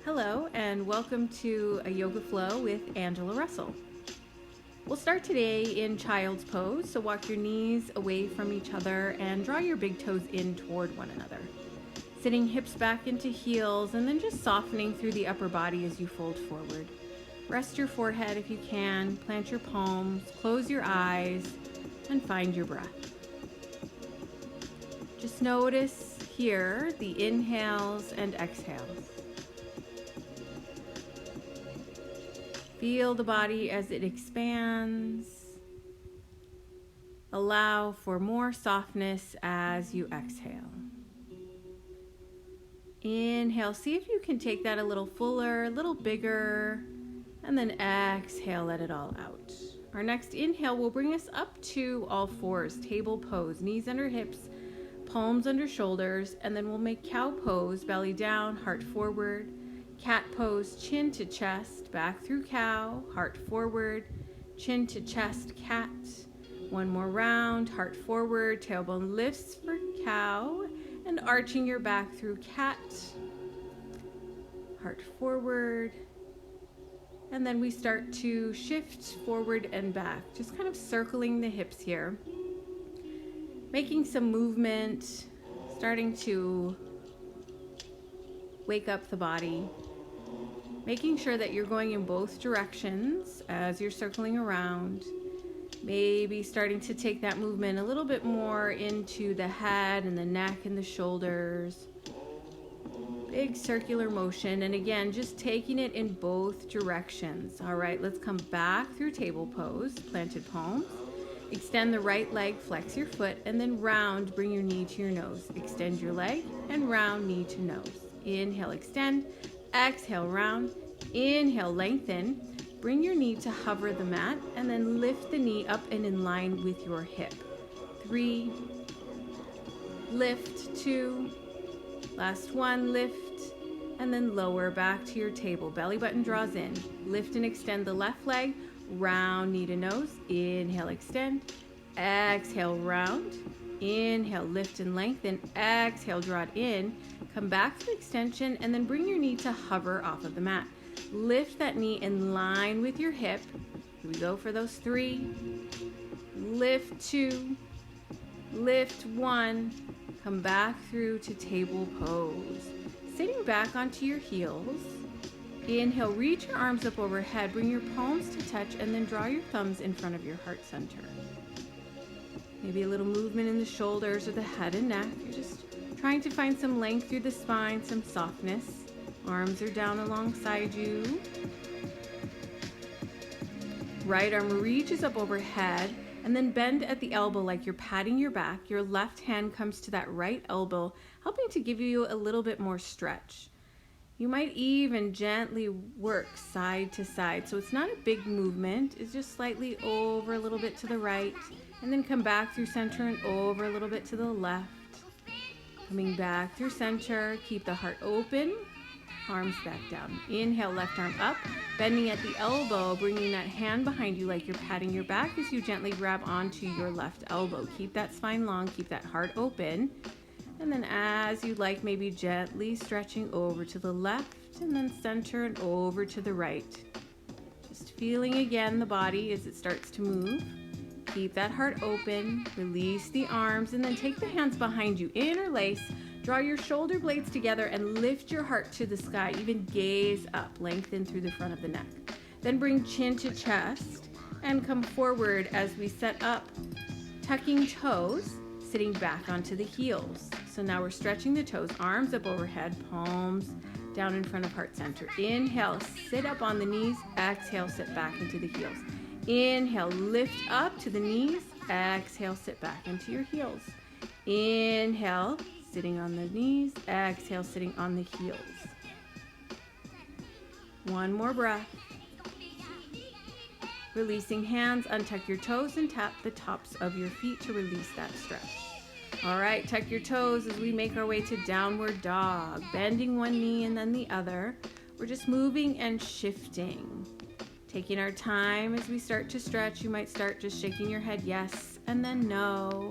Hello and welcome to a Yoga Flow with Angela Russell. We'll start today in child's pose, so walk your knees away from each other and draw your big toes in toward one another. Sitting hips back into heels and then just softening through the upper body as you fold forward. Rest your forehead if you can, plant your palms, close your eyes, and find your breath. Just notice here the inhales and exhales. Feel the body as it expands. Allow for more softness as you exhale. Inhale, see if you can take that a little fuller, a little bigger, and then exhale, let it all out. Our next inhale will bring us up to all fours, table pose, knees under hips, palms under shoulders, and then we'll make cow pose, belly down, heart forward. Cat pose, chin to chest, back through cow, heart forward, chin to chest, cat. One more round, heart forward, tailbone lifts for cow, and arching your back through cat, heart forward. And then we start to shift forward and back, just kind of circling the hips here. Making some movement, starting to wake up the body. Making sure that you're going in both directions as you're circling around. Maybe starting to take that movement a little bit more into the head and the neck and the shoulders. Big circular motion. And again, just taking it in both directions. All right, let's come back through table pose, planted palms. Extend the right leg, flex your foot, and then round, bring your knee to your nose. Extend your leg and round, knee to nose. Inhale, extend. Exhale, round. Inhale, lengthen. Bring your knee to hover the mat and then lift the knee up and in line with your hip. 3, lift, 2, last one, lift, and then lower back to your table. Belly button draws in. Lift and extend the left leg, round, knee to nose. Inhale, extend. Exhale, round. Inhale, lift and lengthen. Exhale, draw it in. Come back to extension and then bring your knee to hover off of the mat. Lift that knee in line with your hip. Here we go for those 3. Lift 2. Lift 1. Come back through to table pose. Sitting back onto your heels. Inhale, reach your arms up overhead. Bring your palms to touch and then draw your thumbs in front of your heart center. Maybe a little movement in the shoulders or the head and neck. You're just trying to find some length through the spine, some softness. Arms are down alongside you. Right arm reaches up overhead and then bend at the elbow like you're patting your back. Your left hand comes to that right elbow, helping to give you a little bit more stretch. You might even gently work side to side. So it's not a big movement. It's just slightly over a little bit to the right and then come back through center and over a little bit to the left. Coming back through center, keep the heart open, arms back down. Inhale, left arm up, bending at the elbow, bringing that hand behind you like you're patting your back as you gently grab onto your left elbow. Keep that spine long, keep that heart open. And then as you like, maybe gently stretching over to the left and then center and over to the right. Just feeling again the body as it starts to move. Keep that heart open, release the arms, and then take the hands behind you. Interlace, draw your shoulder blades together and lift your heart to the sky. Even gaze up, lengthen through the front of the neck. Then bring chin to chest and come forward as we set up, tucking toes, sitting back onto the heels. So now we're stretching the toes, arms up overhead, palms down in front of heart center. Inhale, sit up on the knees. Exhale, sit back into the heels. Inhale, lift up to the knees. Exhale, sit back into your heels. Inhale, sitting on the knees. Exhale, sitting on the heels. One more breath. Releasing hands, untuck your toes and tap the tops of your feet to release that stretch. All right, tuck your toes as we make our way to downward dog. Bending one knee and then the other. We're just moving and shifting. Taking our time as we start to stretch. You might start just shaking your head yes and then no.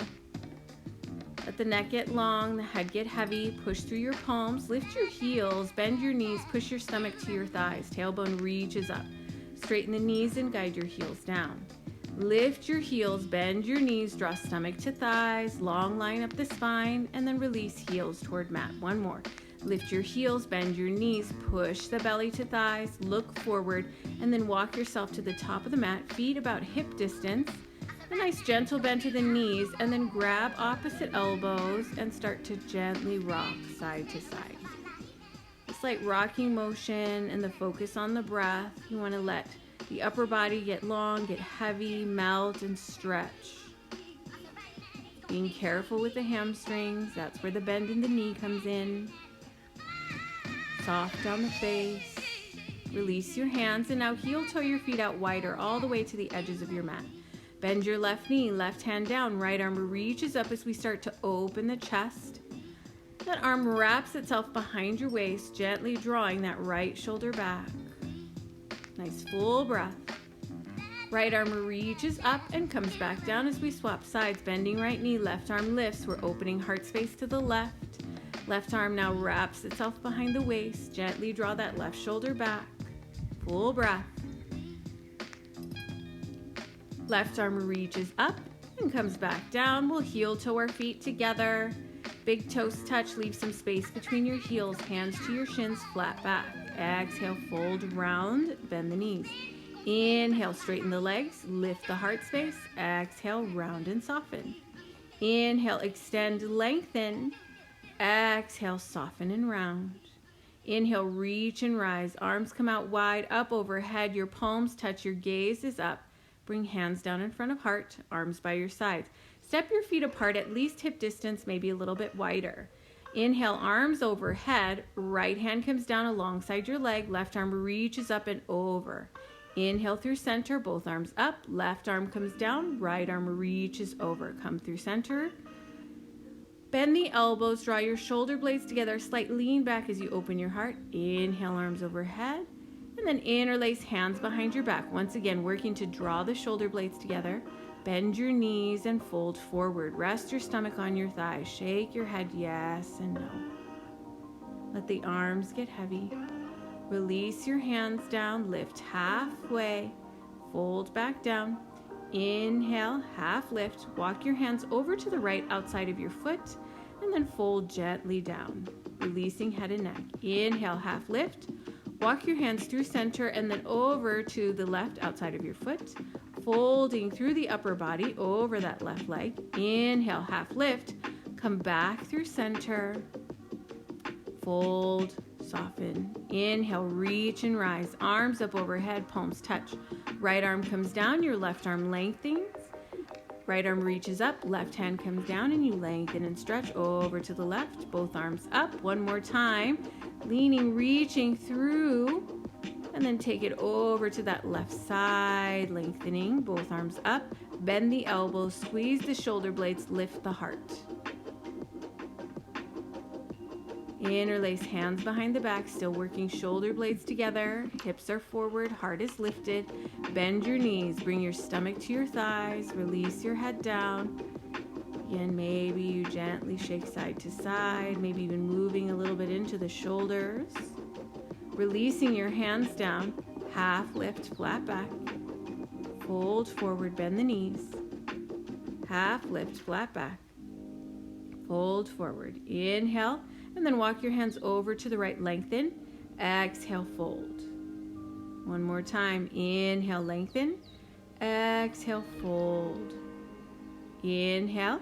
Let the neck get long, the head get heavy. Push through your palms, lift your heels, bend your knees, push your stomach to your thighs. Tailbone reaches up. Straighten the knees and guide your heels down. Lift your heels, bend your knees, draw stomach to thighs, long line up the spine, and then release heels toward mat. One more. Lift your heels, bend your knees, push the belly to thighs, look forward, and then walk yourself to the top of the mat, feet about hip distance. A nice gentle bend to the knees, and then grab opposite elbows and start to gently rock side to side. It's like rocking motion and the focus on the breath. You want to let the upper body get long, get heavy, melt, and stretch. Being careful with the hamstrings. That's where the bend in the knee comes in. Soft on the face. Release your hands, and now heel toe your feet out wider all the way to the edges of your mat. Bend your left knee, left hand down, right arm reaches up as we start to open the chest. That arm wraps itself behind your waist, gently drawing that right shoulder back. Nice full breath. Right arm reaches up and comes back down as we swap sides. Bending right knee, left arm lifts. We're opening heart space to the left. Left arm now wraps itself behind the waist. Gently draw that left shoulder back. Full breath. Left arm reaches up and comes back down. We'll heel toe our feet together. Big toes touch, leave some space between your heels. Hands to your shins, flat back. Exhale, fold round, bend the knees. Inhale, straighten the legs, lift the heart space. Exhale, round and soften. Inhale, extend, lengthen. Exhale, soften and round. Inhale, reach and rise. Arms come out wide, up overhead. Your palms touch, your gaze is up. Bring hands down in front of heart, arms by your sides. Step your feet apart at least hip distance, maybe a little bit wider. Inhale, arms overhead. Right hand comes down alongside your leg. Left arm reaches up and over. Inhale through center, both arms up. Left arm comes down, right arm reaches over. Come through center. Bend the elbows, draw your shoulder blades together. Slight lean back as you open your heart. Inhale, arms overhead. And then interlace hands behind your back. Once again, working to draw the shoulder blades together. Bend your knees and fold forward. Rest your stomach on your thighs. Shake your head yes and no. Let the arms get heavy. Release your hands down. Lift halfway. Fold back down. Inhale, half lift. Walk your hands over to the right outside of your foot. And then fold gently down. Releasing head and neck. Inhale, half lift. Walk your hands through center and then over to the left outside of your foot. Folding through the upper body over that left leg. Inhale, half lift. Come back through center. Fold, soften. Inhale, reach and rise. Arms up overhead, palms touch. Right arm comes down, your left arm lengthens. Right arm reaches up, left hand comes down, and you lengthen and stretch over to the left. Both arms up. One more time. Leaning, reaching through, and then take it over to that left side, lengthening, both arms up. Bend the elbows, squeeze the shoulder blades, lift the heart. Interlace hands behind the back, still working shoulder blades together. Hips are forward, heart is lifted. Bend your knees, bring your stomach to your thighs, release your head down. Again, maybe you gently shake side to side, maybe even moving a little bit into the shoulders. Releasing your hands down, half lift, flat back. Fold forward, bend the knees. Half lift, flat back. Fold forward. Inhale, and then walk your hands over to the right, lengthen. Exhale, fold. One more time. Inhale, lengthen. Exhale, fold. Inhale.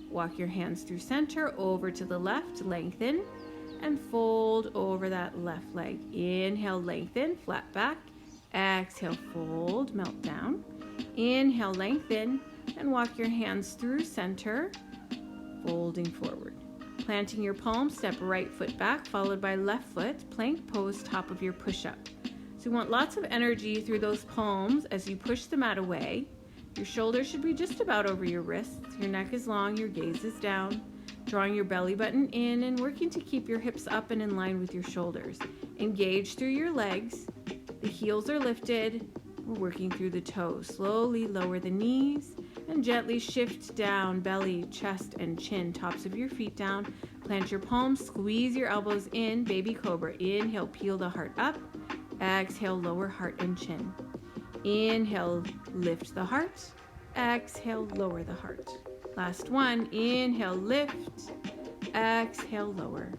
Walk your hands through center, over to the left, lengthen, and fold over that left leg. Inhale, lengthen, flat back. Exhale, fold, melt down. Inhale, lengthen, and walk your hands through center, folding forward. Planting your palms, step right foot back, followed by left foot, plank pose, top of your push-up. So you want lots of energy through those palms as you push the mat away. Your shoulders should be just about over your wrists. Your neck is long, your gaze is down. Drawing your belly button in and working to keep your hips up and in line with your shoulders. Engage through your legs. The heels are lifted. We're working through the toes. Slowly lower the knees And gently shift down, belly, chest, and chin, tops of your feet down. Plant your palms, squeeze your elbows in, baby cobra. Inhale, peel the heart up. Exhale, lower heart and chin. Inhale, lift the heart. Exhale, lower the heart. Last one, inhale, lift. Exhale, lower.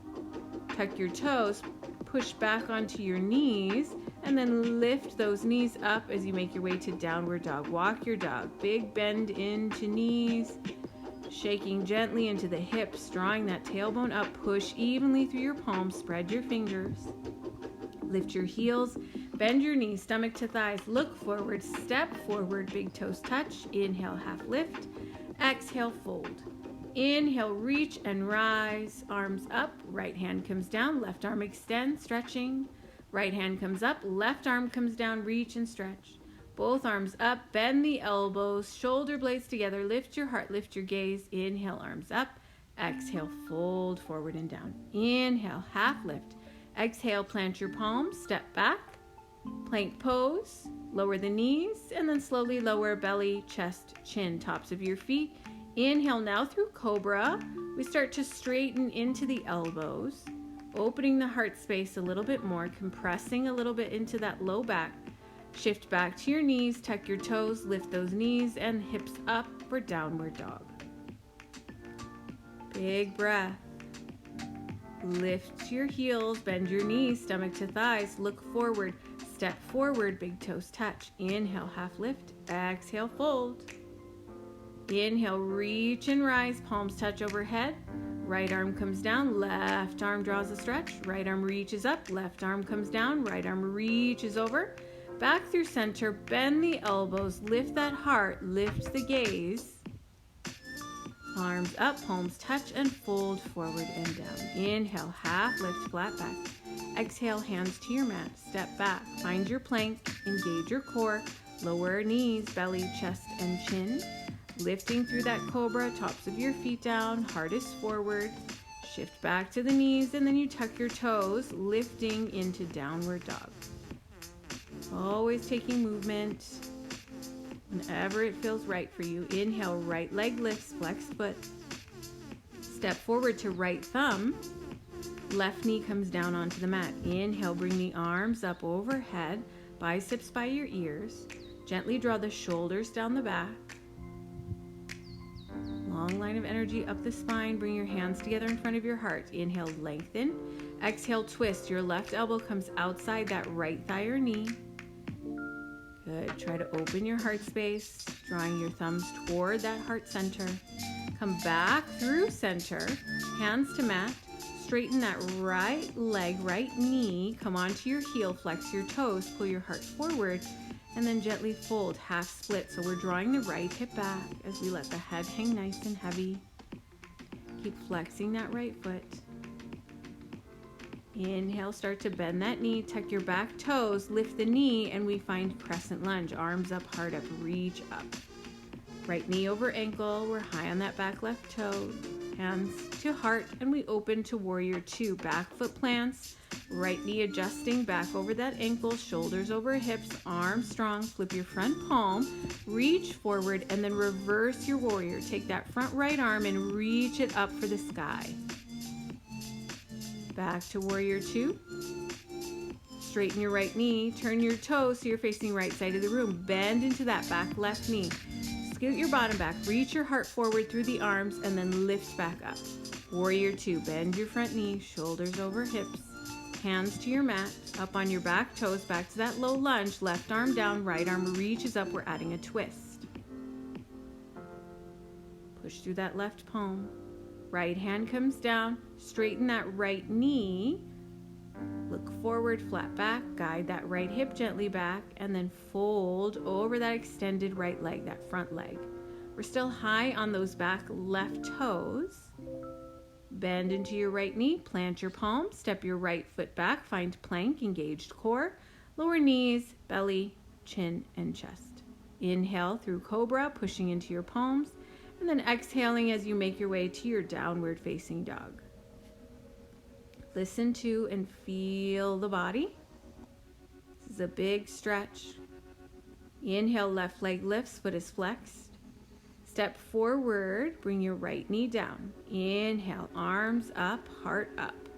Tuck your toes, push back onto your knees, and then lift those knees up as you make your way to downward dog. Walk your dog. Big bend into knees, shaking gently into the hips, drawing that tailbone up. Push evenly through your palms, spread your fingers. Lift your heels, bend your knees, stomach to thighs. Look forward, step forward, big toes touch. Inhale, half lift. Exhale, fold. Inhale, reach and rise. Arms up, right hand comes down, left arm extend, stretching. Right hand comes up, left arm comes down, reach and stretch. Both arms up, bend the elbows, shoulder blades together, lift your heart, lift your gaze. Inhale, arms up. Exhale, fold forward and down. Inhale, half lift. Exhale, plant your palms, step back. Plank pose, lower the knees, and then slowly lower belly, chest, chin, tops of your feet. Inhale now through cobra. We start to straighten into the elbows, opening the heart space a little bit more, compressing a little bit into that low back. Shift back to your knees, tuck your toes, lift those knees and hips up for downward dog. Big breath. Lift your heels, bend your knees, stomach to thighs, look forward, step forward, big toes touch. Inhale, half lift, exhale, fold. Inhale, reach and rise, palms touch overhead. Right arm comes down, left arm draws a stretch. Right arm reaches up, left arm comes down, right arm reaches over. Back through center, bend the elbows, lift that heart, lift the gaze. Arms up, palms touch and fold forward and down. Inhale, half lift, flat back. Exhale, hands to your mat, step back. Find your plank, engage your core. Lower knees, belly, chest, and chin. Lifting through that cobra, tops of your feet down, heart is forward. Shift back to the knees and then you tuck your toes, lifting into downward dog. Always taking movement whenever it feels right for you. Inhale, right leg lifts, flex foot. Step forward to right thumb. Left knee comes down onto the mat. Inhale, bring the arms up overhead, biceps by your ears. Gently draw the shoulders down the back. Long line of energy up the spine. Bring your hands together in front of your heart. Inhale, lengthen. Exhale, twist. Your left elbow comes outside that right thigh or knee. Good. Try to open your heart space, drawing your thumbs toward that heart center. Come back through center, hands to mat. Straighten that right leg, right knee. Come onto your heel, flex your toes, pull your heart forward, and then gently fold, half split. So we're drawing the right hip back as we let the head hang nice and heavy. Keep flexing that right foot. Inhale, start to bend that knee, tuck your back toes, lift the knee, and we find crescent lunge. Arms up, heart up, reach up. Right knee over ankle, we're high on that back left toe. Hands to heart, and we open to warrior two. Back foot plants, right knee adjusting back over that ankle, shoulders over hips, arms strong. Flip your front palm, reach forward, and then reverse your warrior. Take that front right arm and reach it up for the sky. Back to warrior two. Straighten your right knee, turn your toes so you're facing right side of the room. Bend into that back left knee. Scoot your bottom back, reach your heart forward through the arms, and then lift back up. Warrior two, bend your front knee, shoulders over hips, hands to your mat, up on your back toes, back to that low lunge, left arm down, right arm reaches up, we're adding a twist. Push through that left palm. Right hand comes down, straighten that right knee, look forward, flat back, guide that right hip gently back, and then fold over that extended right leg, that front leg. We're still high on those back left toes. Bend into your right knee, plant your palm, step your right foot back, find plank, engaged core, lower knees, belly, chin, and chest. Inhale through cobra, pushing into your palms, and then exhaling as you make your way to your downward facing dog. Listen to and feel the body. This is a big stretch. Inhale, left leg lifts, foot is flexed. Step forward, bring your right knee down. Inhale, arms up, heart up.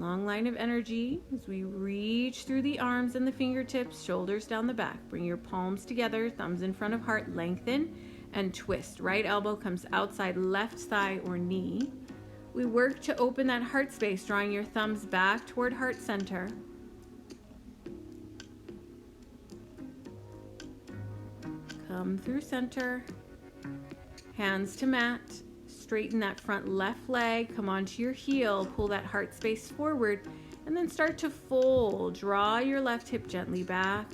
Long line of energy as we reach through the arms and the fingertips, shoulders down the back. Bring your palms together, thumbs in front of heart, lengthen and twist. Right elbow comes outside left thigh or knee. We work to open that heart space, drawing your thumbs back toward heart center. Come through center. Hands to mat. Straighten that front left leg, come onto your heel, pull that heart space forward, and then start to fold. Draw your left hip gently back.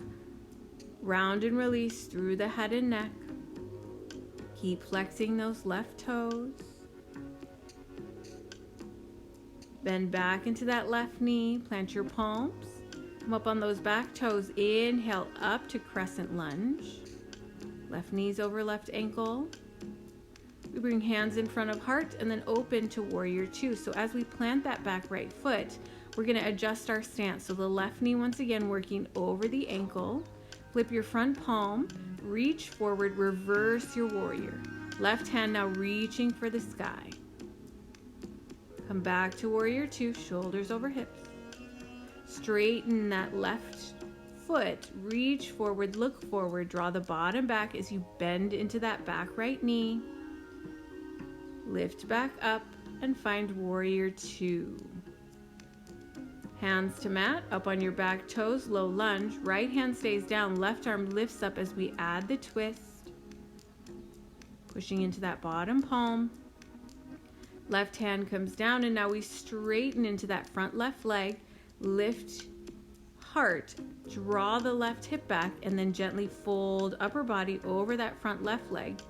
Round and release through the head and neck. Keep flexing those left toes. Bend back into that left knee, plant your palms. Come up on those back toes, inhale up to crescent lunge. Left knees over left ankle. We bring hands in front of heart and then open to warrior two. So as we plant that back right foot, we're going to adjust our stance. So the left knee once again working over the ankle. Flip your front palm, reach forward, reverse your warrior. Left hand now reaching for the sky. Come back to warrior two, shoulders over hips. Straighten that left foot, reach forward, look forward, draw the bottom back as you bend into that back right knee. Lift back up and find warrior two. Hands to mat, up on your back toes, low lunge. Right hand stays down, left arm lifts up as we add the twist. Pushing into that bottom palm. Left hand comes down and now we straighten into that front left leg. Lift heart, draw the left hip back and then gently fold upper body over that front left leg.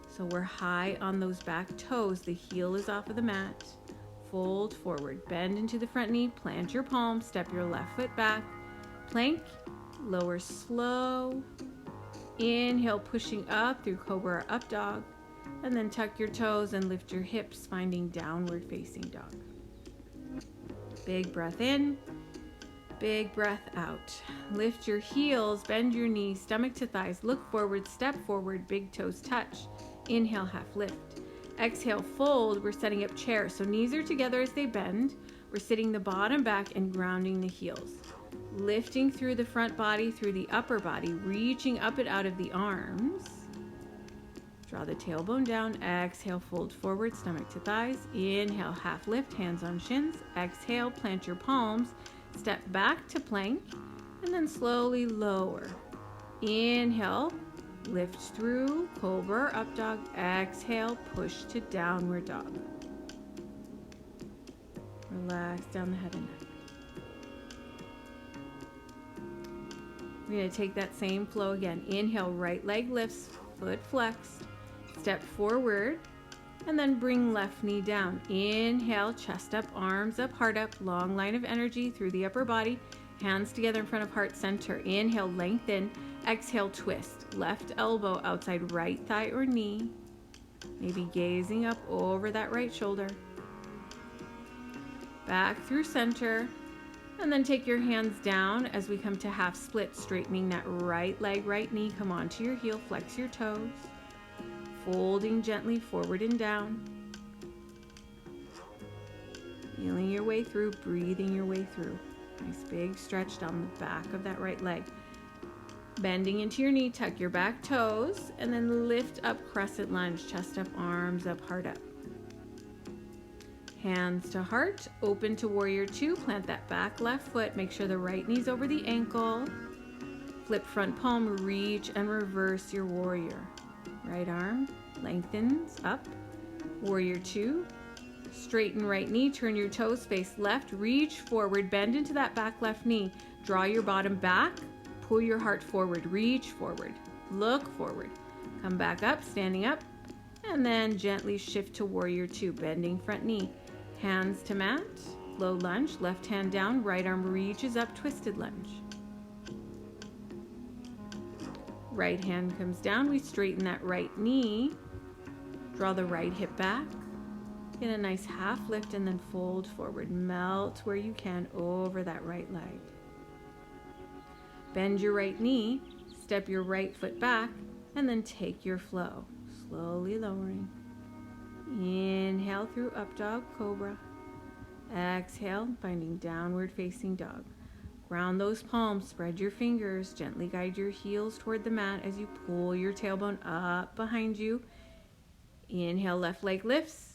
So we're high on those back toes. The heel is off of the mat. Fold forward, bend into the front knee, plant your palm, step your left foot back. Plank, lower slow. Inhale, pushing up through cobra or up dog. And then tuck your toes and lift your hips, finding downward facing dog. Big breath in, big breath out. Lift your heels, bend your knees, stomach to thighs, look forward, step forward, big toes touch. Inhale, half lift. Exhale, fold. We're setting up chair. So knees are together as they bend. We're sitting the bottom back and grounding the heels. Lifting through the front body, through the upper body, reaching up and out of the arms. Draw the tailbone down. Exhale, fold forward, stomach to thighs. Inhale, half lift, hands on shins. Exhale, plant your palms. Step back to plank and then slowly lower. Inhale. Lift through, cobra or up dog. Exhale, push to downward dog. Relax down the head and neck. We're going to take that same flow again. Inhale, right leg lifts, foot flexed. Step forward, and then bring left knee down. Inhale, chest up, arms up, heart up. Long line of energy through the upper body. Hands together in front of heart center. Inhale, lengthen. Exhale, twist. Left elbow outside right thigh or knee. Maybe gazing up over that right shoulder. Back through center. And then take your hands down as we come to half split, straightening that right leg, right knee. Come onto your heel, flex your toes. Folding gently forward and down. Feeling your way through, breathing your way through. Nice big stretch down the back of that right leg. Bending into your knee, tuck your back toes, and then lift up crescent lunge, chest up, arms up, heart up. Hands to heart, open to warrior two, plant that back left foot, make sure the right knee's over the ankle. Flip front palm, reach and reverse your warrior. Right arm lengthens up, warrior two. Straighten right knee, turn your toes, face left, reach forward, bend into that back left knee. Draw your bottom back, pull your heart forward, reach forward, look forward. Come back up, standing up, and then gently shift to warrior two, bending front knee. Hands to mat, low lunge, left hand down, right arm reaches up, twisted lunge. Right hand comes down, we straighten that right knee, draw the right hip back. Get a nice half lift and then fold forward. Melt where you can over that right leg. Bend your right knee, step your right foot back, and then take your flow. slowly lowering. Inhale through up dog cobra. Exhale, finding downward facing dog. Ground those palms, spread your fingers, gently guide your heels toward the mat as you pull your tailbone up behind you. Inhale, left leg lifts,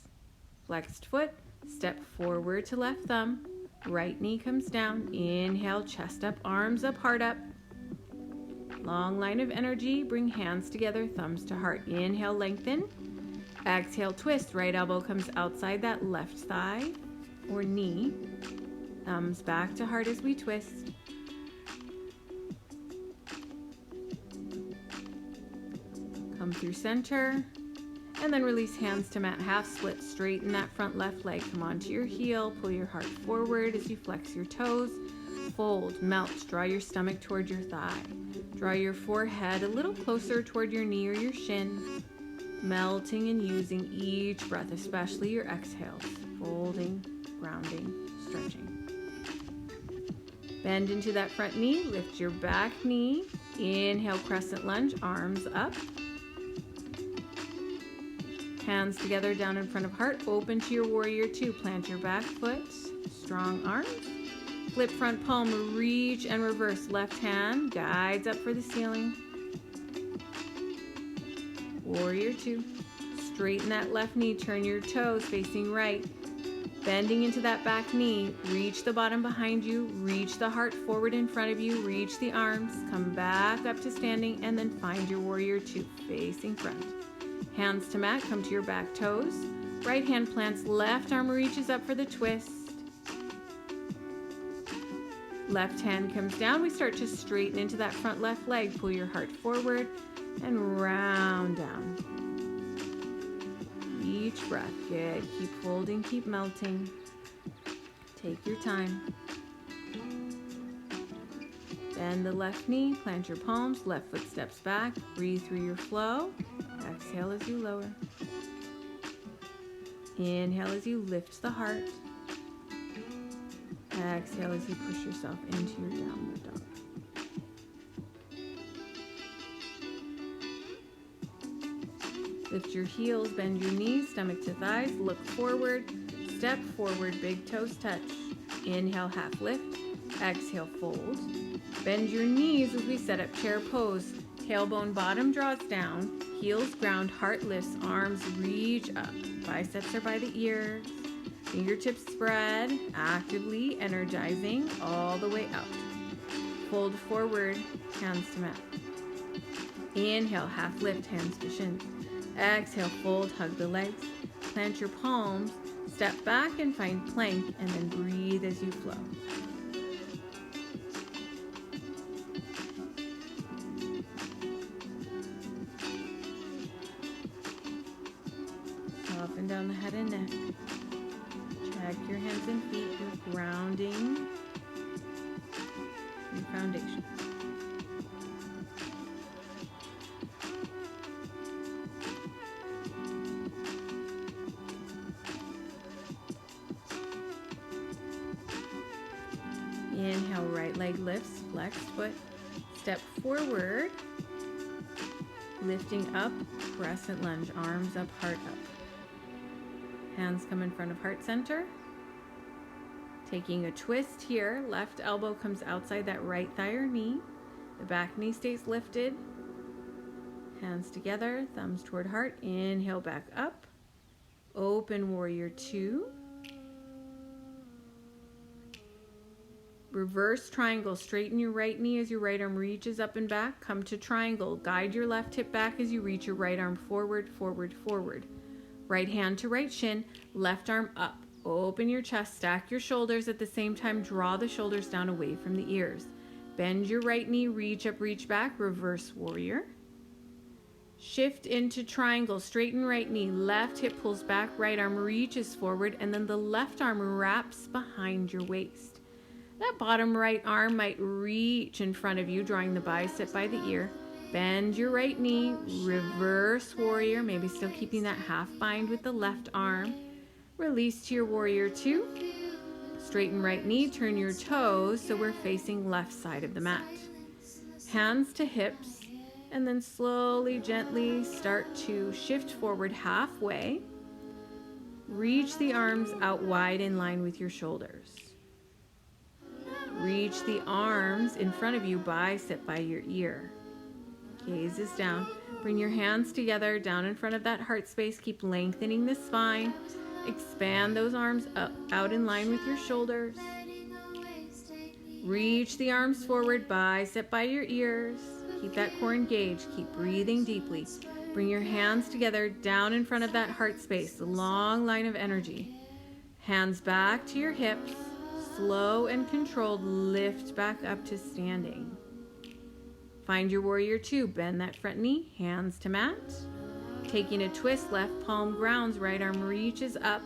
flexed foot, step forward to left thumb, right knee comes down. Inhale, chest up, arms up, heart up. Long line of energy, bring hands together, thumbs to heart. Inhale, lengthen. Exhale, twist, right elbow comes outside that left thigh or knee. Thumbs back to heart as we twist. Come through center. And then release hands to mat, half split, straighten that front left leg. Come onto your heel, pull your heart forward as you flex your toes. Fold, melt, draw your stomach toward your thigh. Draw your forehead a little closer toward your knee or your shin. Melting and using each breath, especially your exhales. Folding, grounding, stretching. Bend into that front knee, lift your back knee. Inhale, crescent lunge, arms up. Hands together down in front of heart, open to your warrior two. Plant your back foot, strong arms. Flip front palm, reach and reverse. Left hand guides up for the ceiling. Warrior two. Straighten that left knee, turn your toes facing right. Bending into that back knee, reach the bottom behind you, reach the heart forward in front of you, reach the arms, come back up to standing, and then find your warrior two facing front. Hands to mat, come to your back toes. Right hand plants, left arm reaches up for the twist. Left hand comes down. We start to straighten into that front left leg. Pull your heart forward and round down. Each breath, good. Keep holding, keep melting. Take your time. Bend the left knee, plant your palms, left foot steps back. Breathe through your flow. Exhale as you lower. Inhale as you lift the heart. Exhale as you push yourself into your downward dog. Lift your heels, bend your knees, stomach to thighs, look forward, step forward, big toes touch. Inhale, half lift. Exhale, fold. Bend your knees as we set up chair pose. Tailbone bottom draws down, heels ground, heart lifts, arms reach up. Biceps are by the ears. Fingertips spread, actively energizing all the way out. Fold forward, hands to mat. Inhale, half lift, hands to shins. Exhale, fold, hug the legs. Plant your palms, step back and find plank, and then breathe as you flow. Soften down the head and neck. Check your hands and feet. You're grounding your foundation. Inhale, right leg lifts, flexed foot. Step forward, lifting up, crescent lunge, arms up, heart up. Hands come in front of heart center. Taking a twist here, left elbow comes outside that right thigh or knee. The back knee stays lifted. Hands together, thumbs toward heart. Inhale, back up. Open warrior two. Reverse triangle. Straighten your right knee as your right arm reaches up and back. Come to triangle. Guide your left hip back as you reach your right arm forward, forward, forward. Right hand to right shin, left arm up. Open your chest, stack your shoulders at the same time. Draw the shoulders down away from the ears. Bend your right knee, reach up, reach back, reverse warrior. Shift into triangle, straighten right knee, left hip pulls back, right arm reaches forward, and then the left arm wraps behind your waist. That bottom right arm might reach in front of you, drawing the bicep by the ear. Bend your right knee, reverse warrior, maybe still keeping that half bind with the left arm. Release to your warrior two. Straighten right knee, turn your toes so we're facing left side of the mat. Hands to hips, And then slowly, gently start to shift forward halfway. Reach the arms out wide in line with your shoulders. Reach the arms in front of you, bicep by your ear. Gaze is down. Bring your hands together down in front of that heart space. Keep lengthening the spine. Expand those arms up, out in line with your shoulders. Reach the arms forward, bicep by your ears. Keep that core engaged. Keep breathing deeply. Bring your hands together down in front of that heart space, the long line of energy. Hands back to your hips. Slow and controlled, lift back up to standing. Find your warrior two. Bend that front knee, hands to mat. Taking a twist, left palm grounds, right arm reaches up.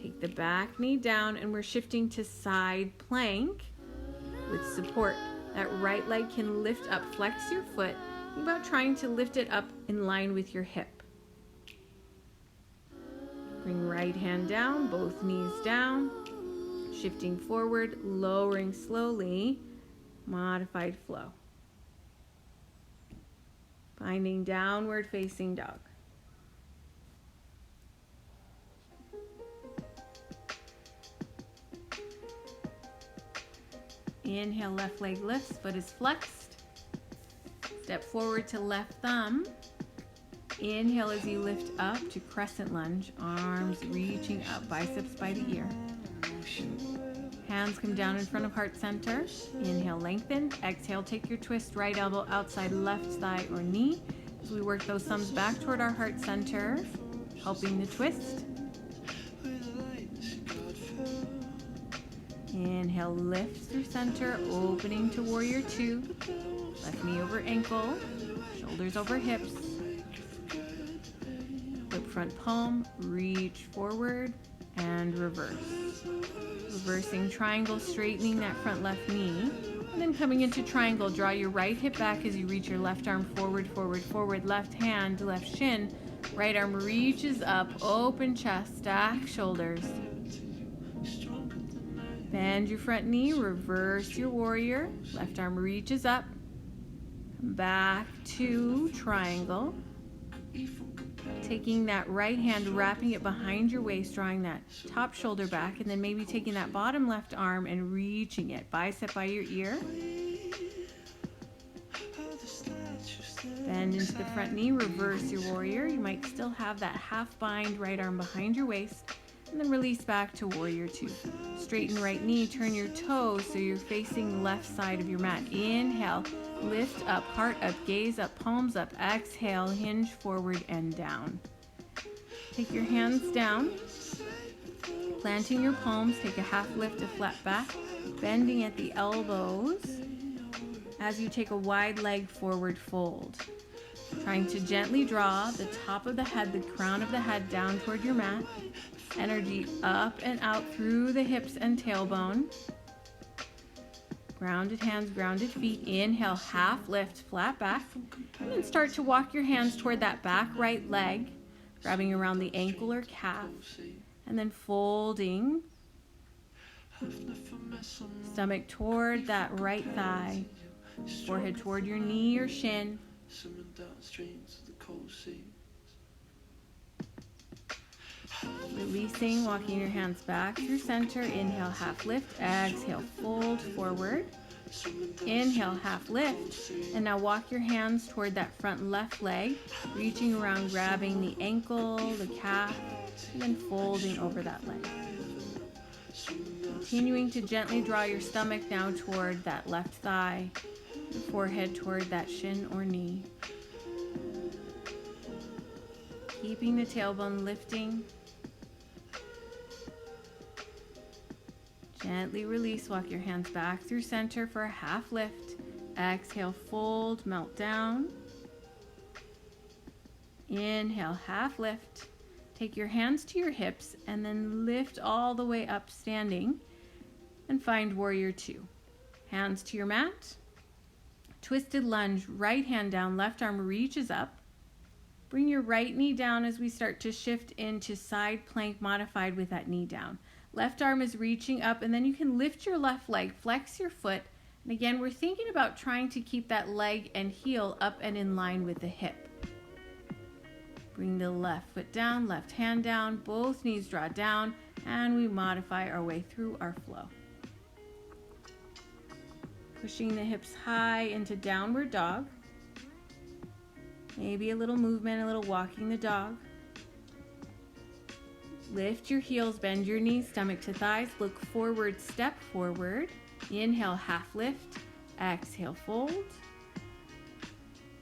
Take the back knee down, and we're shifting to side plank with support. That right leg can lift up, flex your foot. Think about trying to lift it up in line with your hip. Bring right hand down, both knees down. Shifting forward, lowering slowly, modified flow. Finding downward facing dog. Inhale, left leg lifts, foot is flexed. Step forward to left thumb. Inhale as you lift up to crescent lunge, arms reaching up, biceps by the ear. Hands come down in front of heart center. Inhale, lengthen. Exhale, take your twist, right elbow outside left thigh or knee. As we work those thumbs back toward our heart center, helping the twist. Inhale, lift through center, opening to warrior two. Left knee over ankle, shoulders over hips. Flip front palm, reach forward and reverse. Reversing triangle, straightening that front left knee. And then coming into triangle, draw your right hip back as you reach your left arm forward, forward, forward. Left hand, left shin. Right arm reaches up, open chest, stack shoulders. Bend your front knee, reverse your warrior. Left arm reaches up. Come back to triangle. Taking that right hand, wrapping it behind your waist, drawing that top shoulder back, and then maybe taking that bottom left arm and reaching it, bicep by your ear. Bend into the front knee, reverse your warrior. You might still have that half bind, right arm behind your waist, and then release back to warrior two. Straighten right knee, turn your toes so you're facing left side of your mat. Inhale, lift up, heart up, gaze up, palms up. Exhale, hinge forward and down. Take your hands down, planting your palms. Take a half lift to flat back, bending at the elbows as you take a wide leg forward fold. Trying to gently draw the top of the head, the crown of the head down toward your mat. Energy up and out through the hips and tailbone. Grounded hands, grounded feet. Inhale, half lift, flat back. And then start to walk your hands toward that back right leg, grabbing around the ankle or calf. And then folding. Stomach toward that right thigh. Forehead toward your knee or shin. Releasing, walking your hands back through center. Inhale, half lift. Exhale, fold forward. Inhale, half lift. And now walk your hands toward that front left leg, reaching around, grabbing the ankle, the calf, and then folding over that leg. Continuing to gently draw your stomach now toward that left thigh, your forehead toward that shin or knee. Keeping the tailbone lifting. Gently release, walk your hands back through center for a half lift. Exhale, fold, melt down. Inhale, half lift. Take your hands to your hips and then lift all the way up standing and find warrior two. Hands to your mat. Twisted lunge, right hand down, left arm reaches up. Bring your right knee down as we start to shift into side plank modified with that knee down. Left arm is reaching up, and then you can lift your left leg, flex your foot, And again, we're thinking about trying to keep that leg and heel up and in line with the hip. Bring the left foot down, left hand down, both knees draw down, and we modify our way through our flow. Pushing the hips high into downward dog. Maybe a little movement, a little walking the dog. Lift your heels, bend your knees, stomach to thighs. Look forward, step forward. Inhale, half lift. Exhale, fold.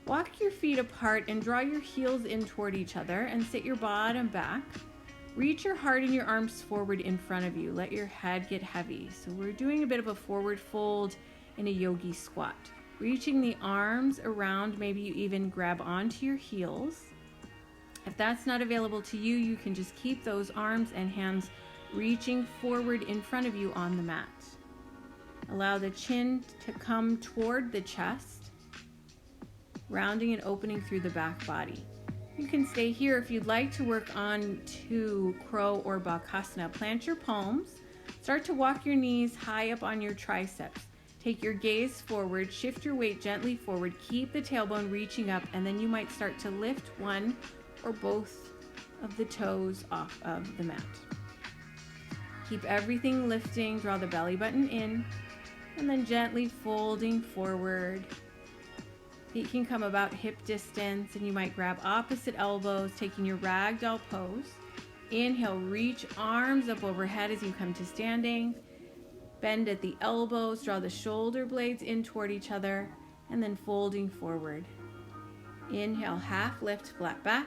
Walk your feet apart and draw your heels in toward each other and sit your bottom back. Reach your heart and your arms forward in front of you. Let your head get heavy. So we're doing a bit of a forward fold in a yogi squat. Reaching the arms around, maybe you even grab onto your heels. If that's not available to you, you can just keep those arms and hands reaching forward in front of you on the mat. Allow the chin to come toward the chest, rounding and opening through the back body. You can stay here if you'd like to work on to crow or bakasana. Plant your palms. Start to walk your knees high up on your triceps. Take your gaze forward, shift your weight gently forward, keep the tailbone reaching up, and then you might start to lift one or both of the toes off of the mat. Keep everything lifting, draw the belly button in, and then gently folding forward. Feet can come about hip distance, and you might grab opposite elbows, taking your ragdoll pose. Inhale, reach arms up overhead as you come to standing. Bend at the elbows, draw the shoulder blades in toward each other, and then folding forward. Inhale, half lift, flat back.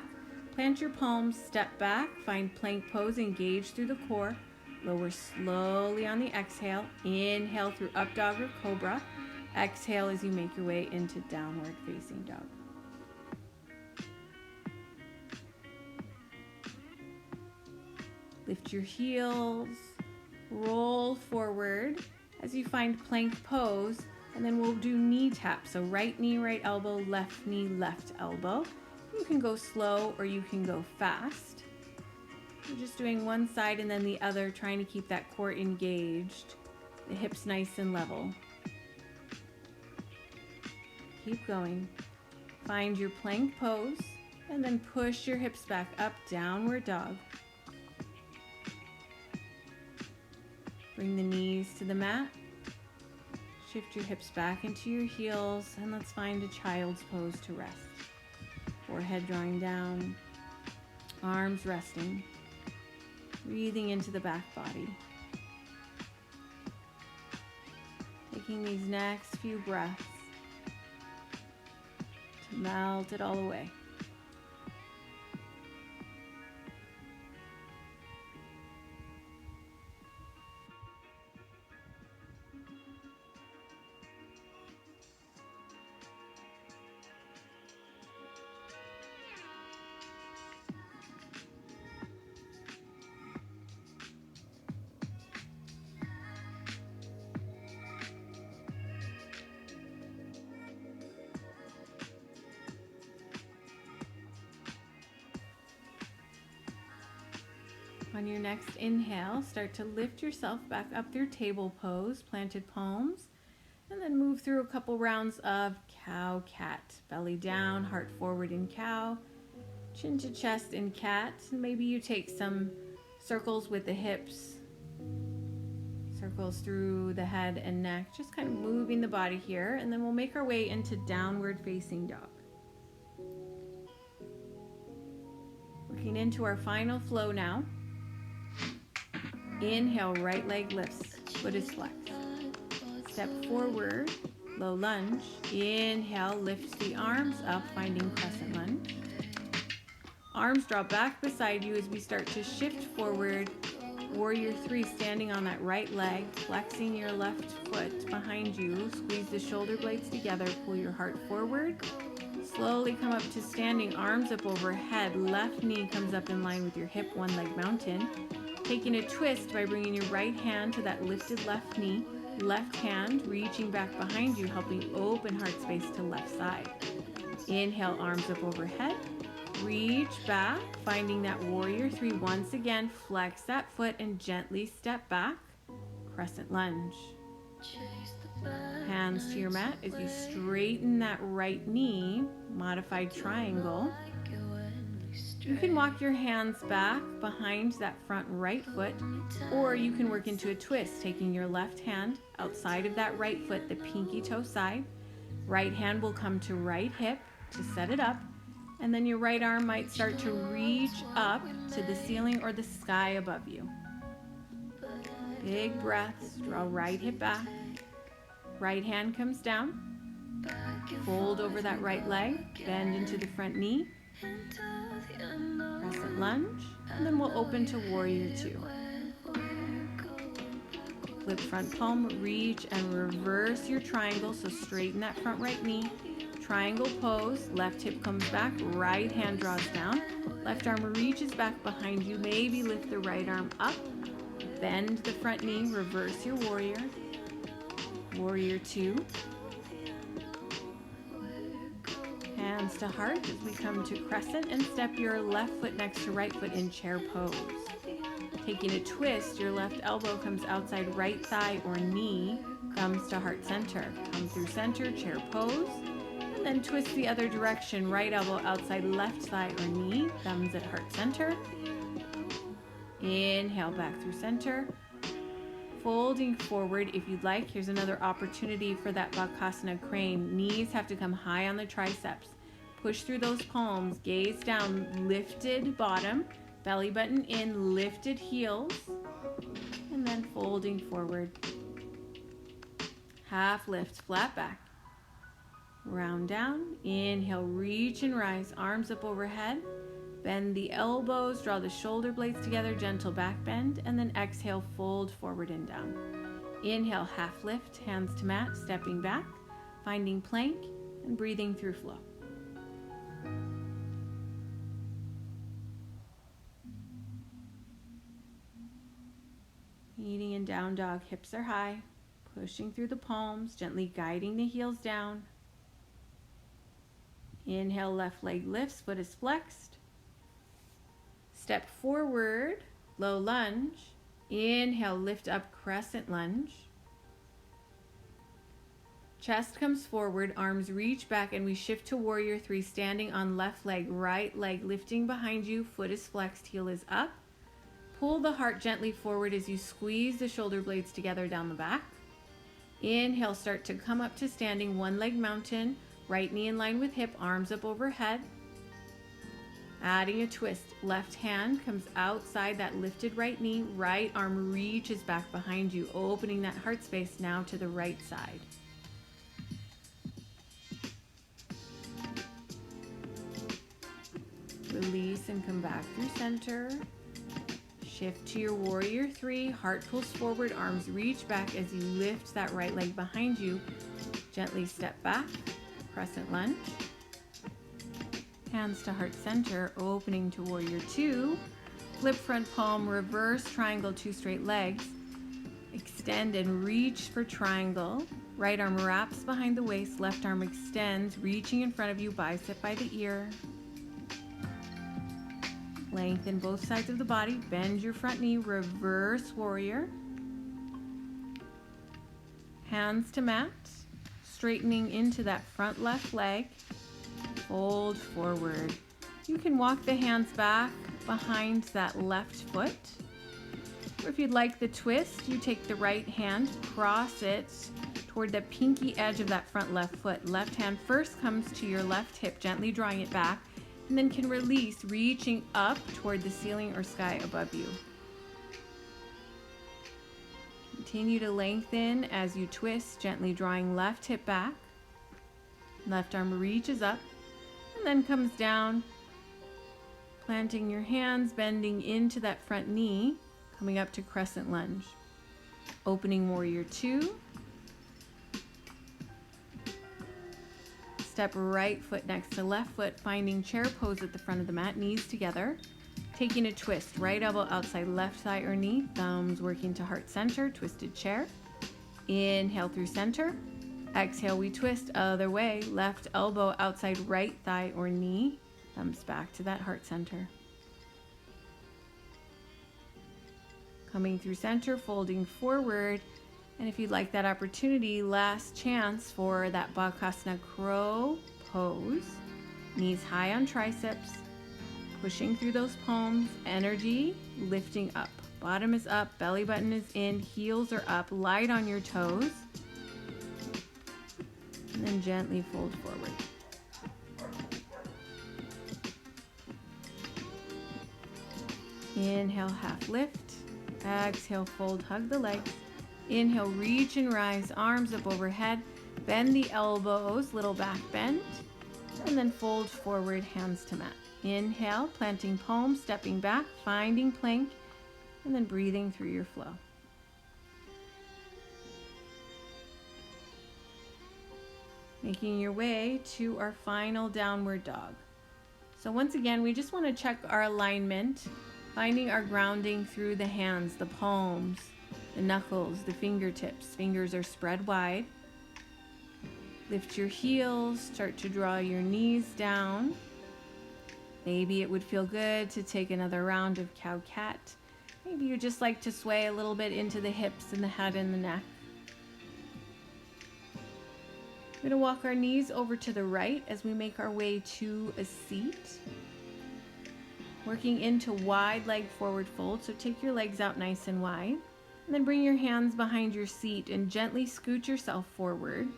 Plant your palms, step back, find plank pose, engage through the core. Lower slowly on the exhale. Inhale through up dog or cobra. Exhale as you make your way into downward facing dog. Lift your heels. Roll forward as you find plank pose, and then we'll do knee taps. So right knee, right elbow, left knee, left elbow. You can go slow or you can go fast. We're just doing one side and then the other, trying to keep that core engaged, the hips nice and level. Keep going. Find your plank pose and then push your hips back up, downward dog. Bring the knees to the mat. Shift your hips back into your heels, and let's find a child's pose to rest. Forehead drawing down, arms resting, breathing into the back body. Taking these next few breaths to melt it all away. On your next inhale, start to lift yourself back up through table pose, planted palms, and then move through a couple rounds of cow-cat. Belly down, heart forward in cow, chin to chest in cat. Maybe you take some circles with the hips, circles through the head and neck, just kind of moving the body here, and then we'll make our way into downward facing dog. Working into our final flow now. Inhale, right leg lifts, foot is flexed. Step forward, low lunge. Inhale, lift the arms up, finding crescent lunge. Arms drop back beside you as we start to shift forward. Warrior 3, standing on that right leg, flexing your left foot behind you. Squeeze the shoulder blades together, pull your heart forward. Slowly come up to standing, arms up overhead. Left knee comes up in line with your hip, one leg mountain. Taking a twist by bringing your right hand to that lifted left knee. Left hand reaching back behind you, helping open heart space to left side. Inhale, arms up overhead. Reach back, finding that warrior 3. Once again, flex that foot and gently step back. Crescent lunge. hands to your mat as you straighten that right knee, modified triangle. You can walk your hands back behind that front right foot, or you can work into a twist, taking your left hand outside of that right foot, the pinky toe side. Right hand will come to right hip to set it up, and then your right arm might start to reach up to the ceiling or the sky above you. Big breaths, draw right hip back. Right hand comes down. Fold over that right leg, bend into the front knee. Crescent lunge, and then we'll open to warrior two. Flip front palm, reach and reverse your triangle, so straighten that front right knee. Triangle pose, left hip comes back, right hand draws down, left arm reaches back behind you, maybe lift the right arm up, bend the front knee, reverse your warrior. Warrior two. Hands to heart as we come to crescent, and step your left foot next to right foot in chair pose. Taking a twist, your left elbow comes outside right thigh or knee, thumbs to heart center. Come through center, chair pose, and then twist the other direction, right elbow outside left thigh or knee, thumbs at heart center. Inhale back through center. Folding forward if you'd like. Here's another opportunity for that Bakasana crane. Knees have to come high on the triceps. Push through those palms, gaze down, lifted bottom, belly button in, lifted heels, and then folding forward. Half lift, flat back. Round down, inhale, reach and rise, arms up overhead. Bend the elbows, draw the shoulder blades together, gentle back bend, and then exhale, fold forward and down. Inhale, half lift, hands to mat, stepping back, finding plank, and breathing through flow. Meeting in down dog, hips are high, pushing through the palms, gently guiding the heels down. Inhale, left leg lifts, foot is flexed. Step forward, low lunge. Inhale, lift up, crescent lunge. Chest comes forward, arms reach back, and we shift to warrior three, standing on left leg, right leg lifting behind you, foot is flexed, heel is up. Pull the heart gently forward as you squeeze the shoulder blades together down the back. Inhale, start to come up to standing, one leg mountain, right knee in line with hip, arms up overhead. Adding a twist, left hand comes outside that lifted right knee, right arm reaches back behind you, opening that heart space now to the right side. Release and come back through center. Shift to your warrior three, heart pulls forward, arms reach back as you lift that right leg behind you. Gently step back, crescent lunge. Hands to heart center, opening to warrior two. Flip front palm, reverse triangle, two straight legs. Extend and reach for triangle. Right arm wraps behind the waist, left arm extends, reaching in front of you, bicep by the ear. Lengthen both sides of the body, bend your front knee, reverse warrior. Hands to mat, straightening into that front left leg. Fold forward. You can walk the hands back behind that left foot. Or if you'd like the twist, you take the right hand, cross it toward the pinky edge of that front left foot. Left hand first comes to your left hip, gently drawing it back, and then can release, reaching up toward the ceiling or sky above you. Continue to lengthen as you twist, gently drawing left hip back. Left arm reaches up and then comes down, planting your hands, bending into that front knee, coming up to crescent lunge. Opening warrior two. Step right foot next to left foot, finding chair pose at the front of the mat, knees together. Taking a twist, right elbow outside left thigh or knee, thumbs working to heart center, twisted chair. Inhale through center. Exhale, we twist other way, left elbow outside right thigh or knee, thumbs back to that heart center. Coming through center, folding forward. And if you'd like that opportunity, last chance for that Bakasana crow pose. Knees high on triceps, pushing through those palms, energy, lifting up. Bottom is up, belly button is in, heels are up, light on your toes. And then gently fold forward. Inhale, half lift. Exhale, fold, hug the legs. Inhale, reach and rise, arms up overhead. Bend the elbows, little back bend. And then fold forward, hands to mat. Inhale, planting palms, stepping back, finding plank, and then breathing through your flow. Making your way to our final downward dog. So once again, we just want to check our alignment, finding our grounding through the hands, the palms, the knuckles, the fingertips. Fingers are spread wide. Lift your heels, start to draw your knees down. Maybe it would feel good to take another round of cow-cat. Maybe you just like to sway a little bit into the hips and the head and the neck. We're going to walk our knees over to the right as we make our way to a seat. Working into wide leg forward fold, so take your legs out nice and wide. And then bring your hands behind your seat and gently scoot yourself forward.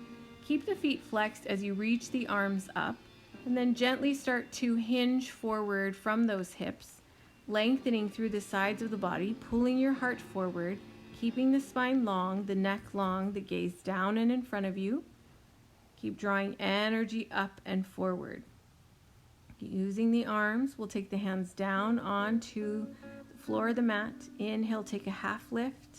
Keep the feet flexed as you reach the arms up. And then gently start to hinge forward from those hips, lengthening through the sides of the body, pulling your heart forward, keeping the spine long, the neck long, the gaze down and in front of you. Keep drawing energy up and forward. Using the arms, we'll take the hands down onto the floor of the mat. Inhale, take a half lift.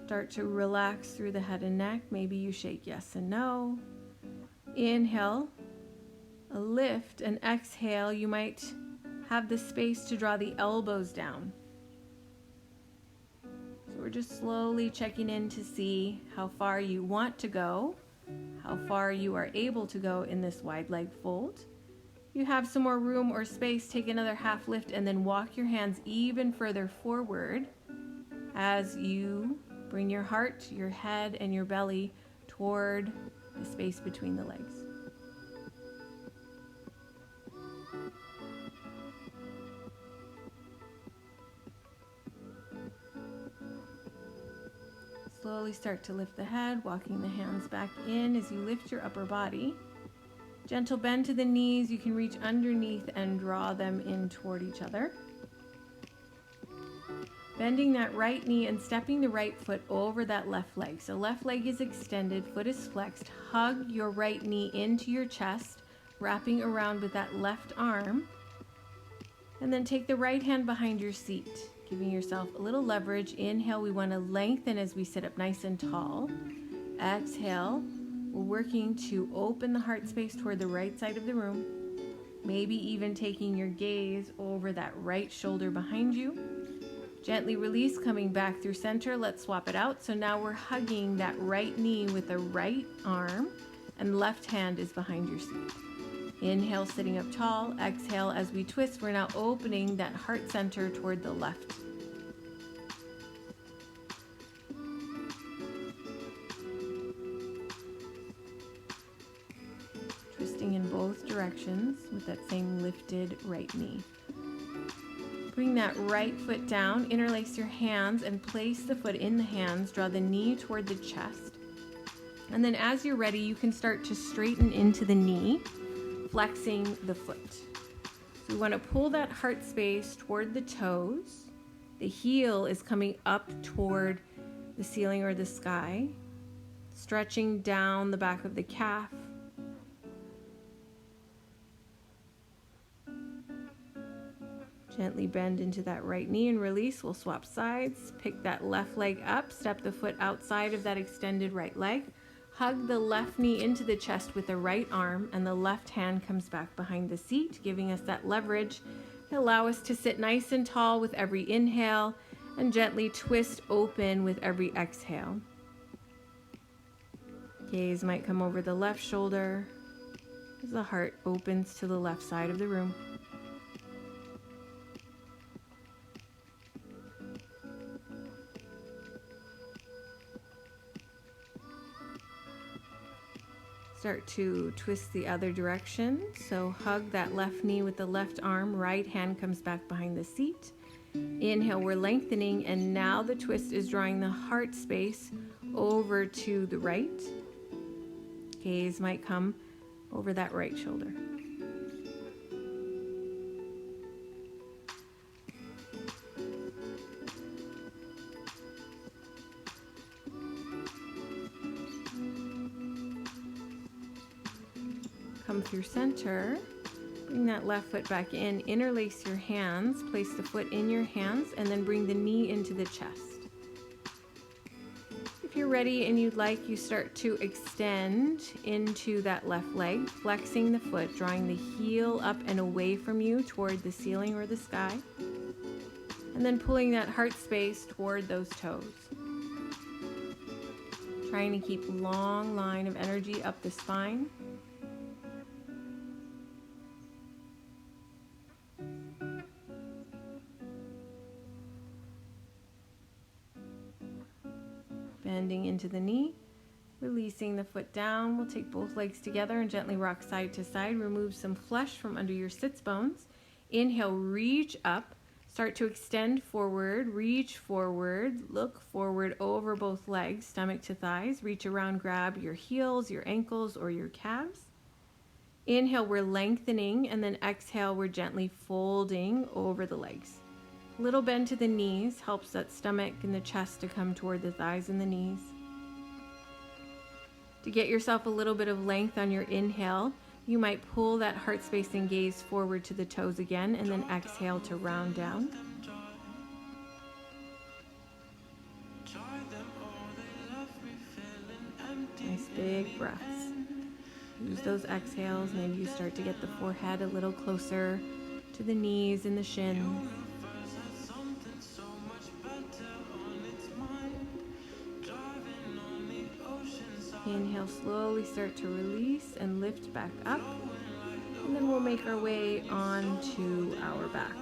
Start to relax through the head and neck. Maybe you shake yes and no. Inhale, a lift, and exhale, you might have the space to draw the elbows down. So we're just slowly checking in to see how far you want to go, how far you are able to go in this wide leg fold. You have some more room or space, take another half lift and then walk your hands even further forward as you bring your heart, your head, and your belly toward the space between the legs. Slowly start to lift the head, walking the hands back in as you lift your upper body. Gentle bend to the knees. You can reach underneath and draw them in toward each other. Bending that right knee and stepping the right foot over that left leg. So left leg is extended, foot is flexed. Hug your right knee into your chest, wrapping around with that left arm. And then take the right hand behind your seat, giving yourself a little leverage. Inhale, we want to lengthen as we sit up nice and tall. Exhale, we're working to open the heart space toward the right side of the room. Maybe even taking your gaze over that right shoulder behind you. Gently release, coming back through center. Let's swap it out. So now we're hugging that right knee with the right arm, and left hand is behind your seat. Inhale, sitting up tall. Exhale, as we twist, we're now opening that heart center toward the left. Twisting in both directions with that same lifted right knee. Bring that right foot down, interlace your hands and place the foot in the hands. Draw the knee toward the chest. And then as you're ready, you can start to straighten into the knee, flexing the foot. So we want to pull that heart space toward the toes. The heel is coming up toward the ceiling or the sky, stretching down the back of the calf. Gently bend into that right knee and release. We'll swap sides. Pick that left leg up. Step the foot outside of that extended right leg. Hug the left knee into the chest with the right arm, and the left hand comes back behind the seat, giving us that leverage to allow us to sit nice and tall with every inhale and gently twist open with every exhale. Gaze might come over the left shoulder as the heart opens to the left side of the room. Start to twist the other direction. So hug that left knee with the left arm. Right hand comes back behind the seat. Inhale, we're lengthening, and now the twist is drawing the heart space over to the right. Gaze might come over that right shoulder. Come through center. Bring that left foot back in, interlace your hands, place the foot in your hands, and then bring the knee into the chest. If you're ready and you'd like, you start to extend into that left leg, flexing the foot, drawing the heel up and away from you toward the ceiling or the sky, and then pulling that heart space toward those toes. Trying to keep a long line of energy up the spine. Bending into the knee, releasing the foot down. We'll take both legs together and gently rock side to side. Remove some flesh from under your sits bones. Inhale, reach up. Start to extend forward, reach forward, look forward over both legs, stomach to thighs. Reach around, grab your heels, your ankles, or your calves. Inhale, we're lengthening, and then exhale, we're gently folding over the legs. Little bend to the knees helps that stomach and the chest to come toward the thighs and the knees. To get yourself a little bit of length on your inhale, you might pull that heart space and gaze forward to the toes again, and then exhale to round down. Nice big breaths. Use those exhales. Maybe you start to get the forehead a little closer to the knees and the shins. Inhale, slowly start to release and lift back up. And then we'll make our way onto our backs.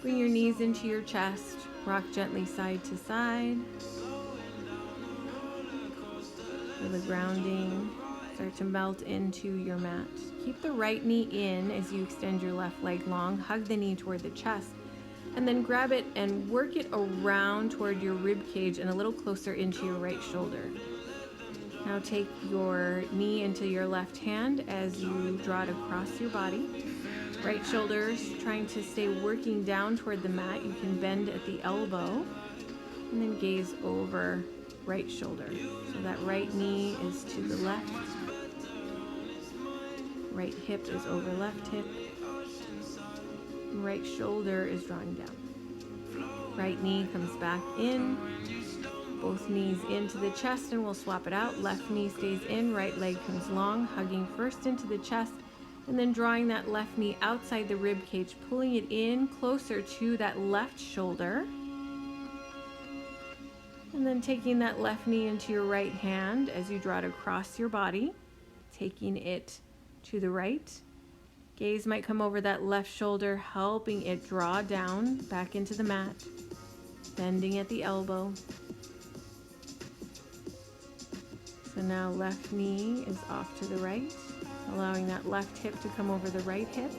Bring your knees into your chest. Rock gently side to side. Feel the grounding start to melt into your mat. Keep the right knee in as you extend your left leg long. Hug the knee toward the chest. And then grab it and work it around toward your rib cage and a little closer into your right shoulder. Now take your knee into your left hand as you draw it across your body. Right shoulder's trying to stay working down toward the mat. You can bend at the elbow and then gaze over right shoulder. So that right knee is to the left. Right hip is over left hip. Right shoulder is drawing down. Right knee comes back in. Both knees into the chest, and we'll swap it out. Left knee stays in, right leg comes long, hugging first into the chest, and then drawing that left knee outside the rib cage, pulling it in closer to that left shoulder. And then taking that left knee into your right hand as you draw it across your body, taking it to the right. Gaze might come over that left shoulder, helping it draw down back into the mat, bending at the elbow. So now left knee is off to the right, allowing that left hip to come over the right hip.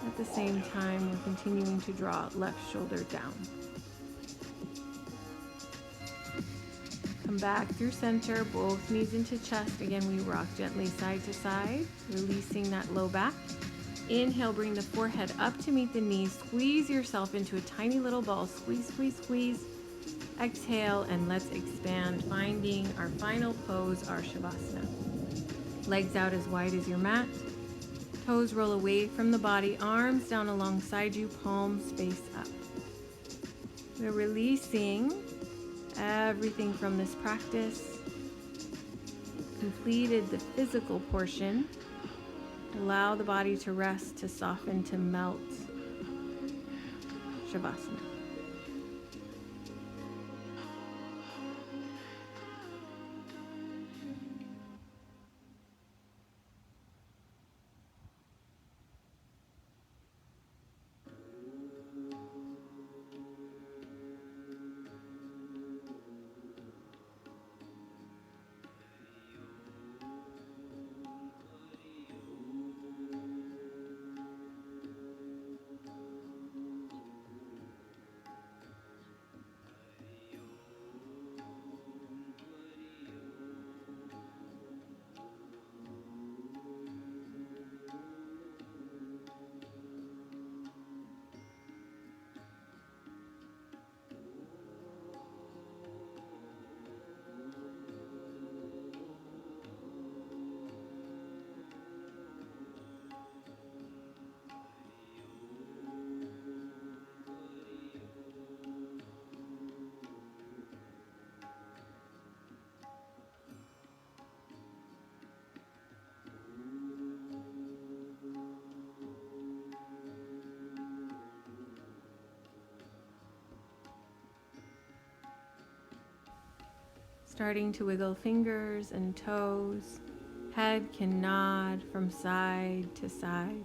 At the same time, we're continuing to draw left shoulder down. Come back through center, both knees into chest. Again, we rock gently side to side, releasing that low back. Inhale, bring the forehead up to meet the knees. Squeeze yourself into a tiny little ball. Squeeze, squeeze, squeeze. Exhale, and let's expand, finding our final pose, our Shavasana. Legs out as wide as your mat. Toes roll away from the body, arms down alongside you, palms face up. We're releasing everything from this practice. Completed the physical portion. Allow the body to rest, to soften, to melt. Shavasana. Starting to wiggle fingers and toes. Head can nod from side to side.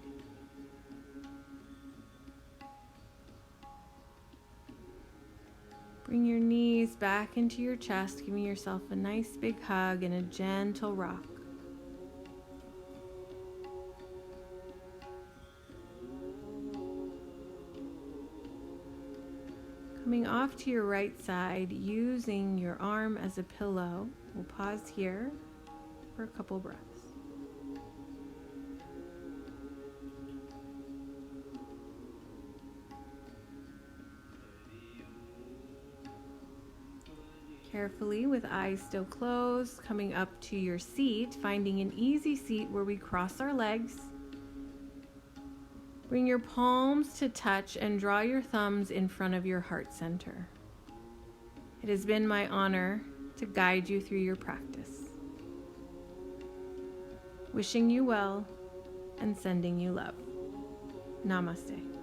Bring your knees back into your chest, giving yourself a nice big hug and a gentle rock. Coming off to your right side, using your arm as a pillow. We'll pause here for a couple breaths. Carefully, with eyes still closed, coming up to your seat, finding an easy seat where we cross our legs. Bring your palms to touch and draw your thumbs in front of your heart center. It has been my honor to guide you through your practice. Wishing you well and sending you love. Namaste.